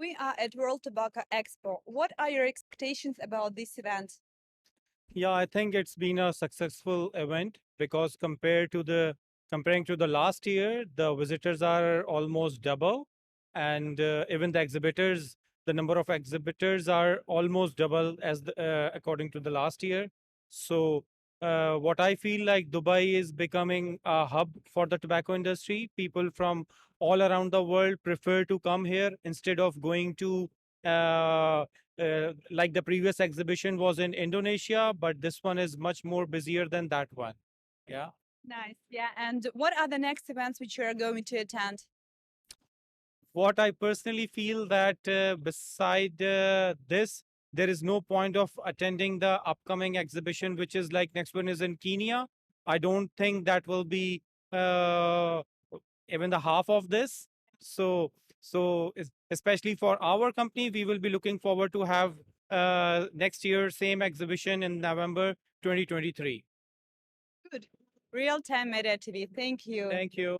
We are at World Tobacco Expo. What are your expectations about this event? Yeah, I think it's been a successful event because comparing to the last year, the visitors are almost double, and even the number of exhibitors are almost double according to the last year. So, what I feel like Dubai is becoming a hub for the tobacco industry. People from all around the world prefer to come here instead of going to uh, like the previous exhibition was in Indonesia, but this one is much more busier than that one. Yeah. Nice. Yeah. And what are the next events which you are going to attend? What I personally feel that beside this, there is no point of attending the upcoming exhibition, which is like next one is in Kenya. I don't think that will be uh, even the half of this. So especially for our company, we will be looking forward to have next year same exhibition in November 2023. Good. Real time Media TV. Thank you. Thank you.